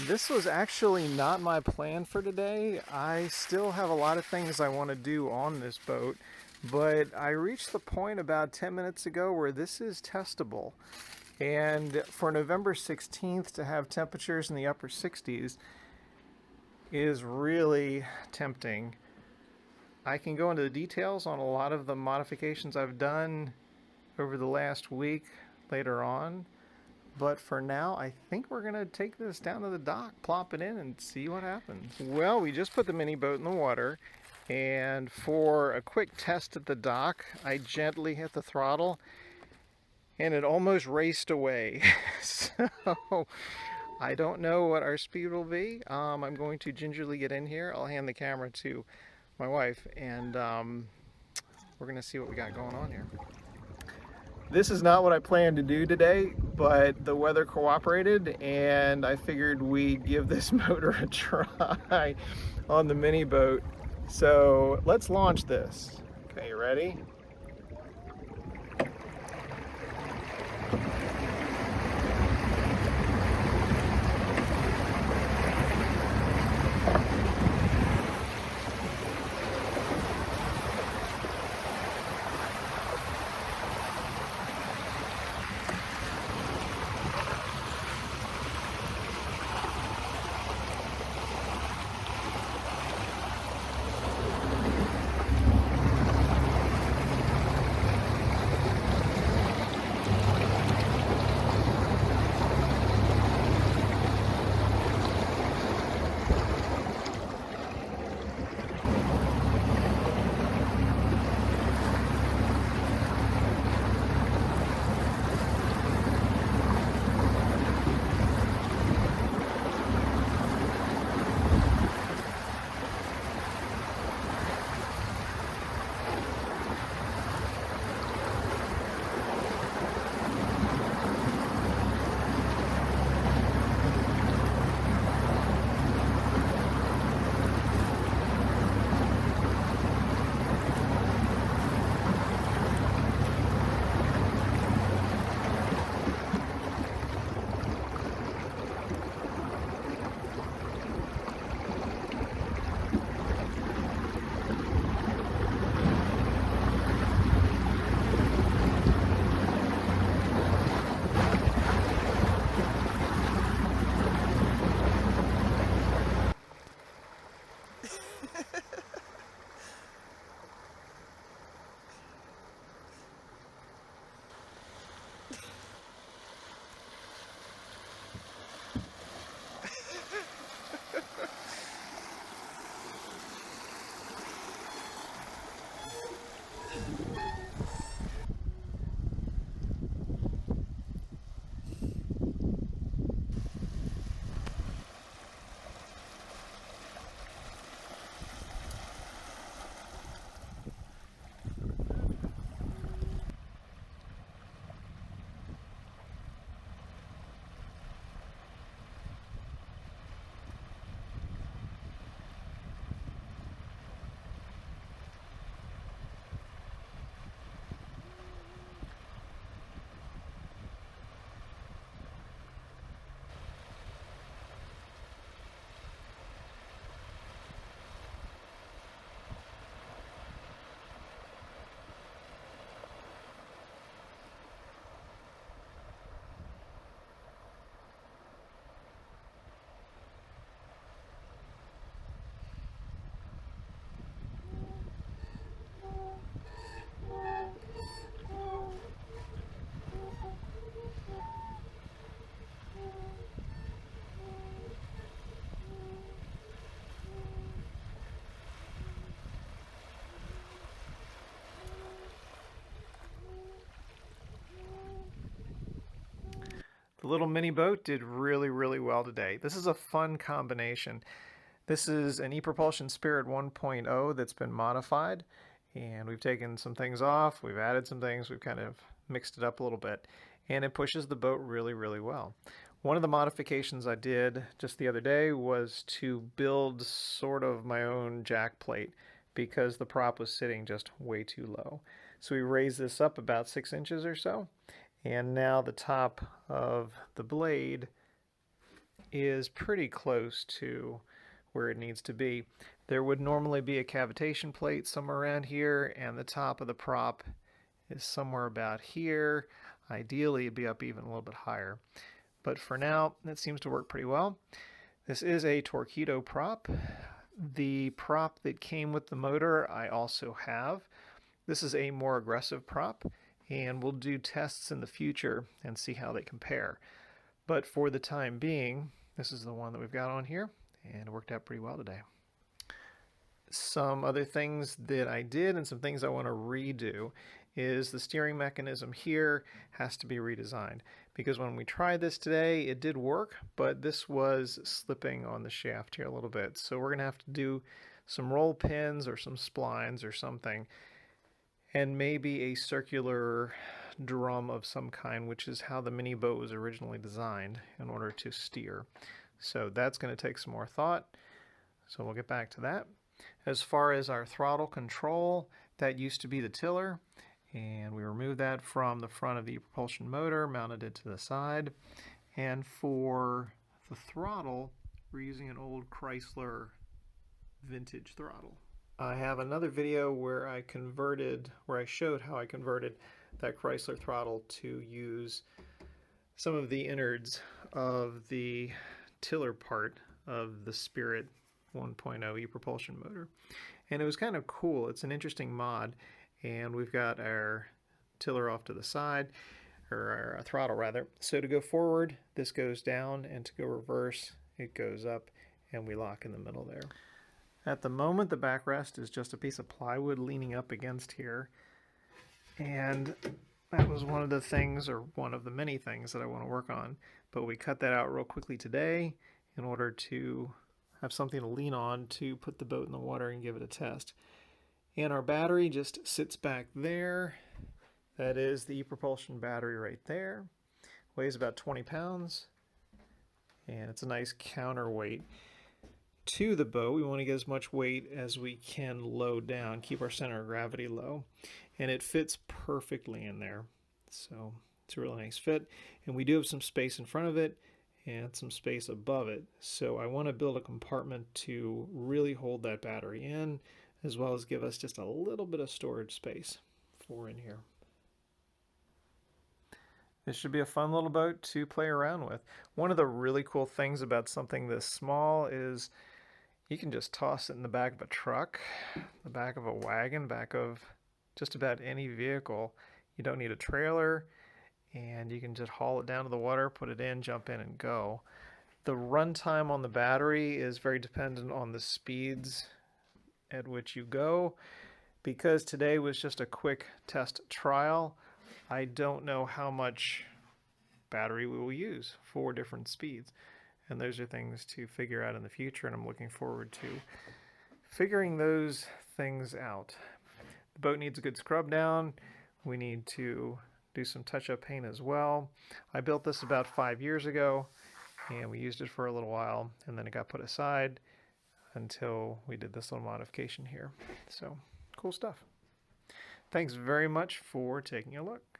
This was actually not my plan for today. I still have a lot of things I want to do on this boat, but I reached the point about 10 minutes ago where this is testable. And for November 16th to have temperatures in the upper 60s is really tempting. I can go into the details on a lot of the modifications I've done over the last week later on. But for now, I think we're going to take this down to the dock, plop it in, and see what happens. Well, we just put the mini boat in the water, and for a quick test at the dock, I gently hit the throttle, and it almost raced away. So I don't know what our speed will be. I'm going to gingerly get in here. I'll hand the camera to my wife, and we're going to see what we got going on here. This is not what I planned to do today, but the weather cooperated and I figured we'd give this motor a try on the mini boat. So let's launch this. Okay, you ready? The little mini boat did really well today. This is a fun combination. This is an ePropulsion Spirit 1.0 that's been modified, and we've taken some things off, we've added some things, we've kind of mixed it up a little bit, and it pushes the boat really well. One of the modifications I did just the other day was to build sort of my own jack plate because the prop was sitting just way too low. So we raised this up about 6 inches or so, and now the top of the blade is pretty close to where it needs to be. There would normally be a cavitation plate somewhere around here, and the top of the prop is somewhere about here. Ideally, it'd be up even a little bit higher. But for now, it seems to work pretty well. This is a Torqeedo prop. The prop that came with the motor I also have. This is a more aggressive prop, and we'll do tests in the future and see how they compare. But for the time being, this is the one that we've got on here, and it worked out pretty well today. Some other things that I did and some things I want to redo is the steering mechanism here has to be redesigned, because when we tried this today it did work, but this was slipping on the shaft here a little bit. So we're going to have to do some roll pins or some splines or something, and maybe a circular drum of some kind, which is how the mini boat was originally designed in order to steer. So that's going to take some more thought, so we'll get back to that. As far as our throttle control, that used to be the tiller, and we removed that from the front of the ePropulsion motor, mounted it to the side. And for the throttle, we're using an old Chrysler vintage throttle. I have another video where I showed how I converted that Chrysler throttle to use some of the innards of the tiller part of the Spirit 1.0 ePropulsion motor. And it was kind of cool. It's an interesting mod. And we've got our tiller off to the side, or our throttle rather. So to go forward, this goes down, and to go reverse, it goes up, and we lock in the middle there. At the moment, the backrest is just a piece of plywood leaning up against here. And that was one of the things, or one of the many things that I want to work on. But we cut that out real quickly today in order to have something to lean on to put the boat in the water and give it a test. And our battery just sits back there. That is the ePropulsion battery right there. Weighs about 20 pounds. And it's a nice counterweight to the boat. We want to get as much weight as we can low down, keep our center of gravity low. And it fits perfectly in there. So it's a really nice fit. And we do have some space in front of it and some space above it. So I want to build a compartment to really hold that battery in, as well as give us just a little bit of storage space for in here. This should be a fun little boat to play around with. One of the really cool things about something this small is you can just toss it in the back of a truck, the back of a wagon, back of just about any vehicle. You don't need a trailer, and you can just haul it down to the water, put it in, jump in, and go. The runtime on the battery is very dependent on the speeds at which you go. Because today was just a quick test trial, I don't know how much battery we will use for different speeds. And those are things to figure out in the future, and I'm looking forward to figuring those things out. The boat needs a good scrub down. We need to do some touch-up paint as well. I built this about 5 years ago, and we used it for a little while, and then it got put aside until we did this little modification here. So, cool stuff. Thanks very much for taking a look.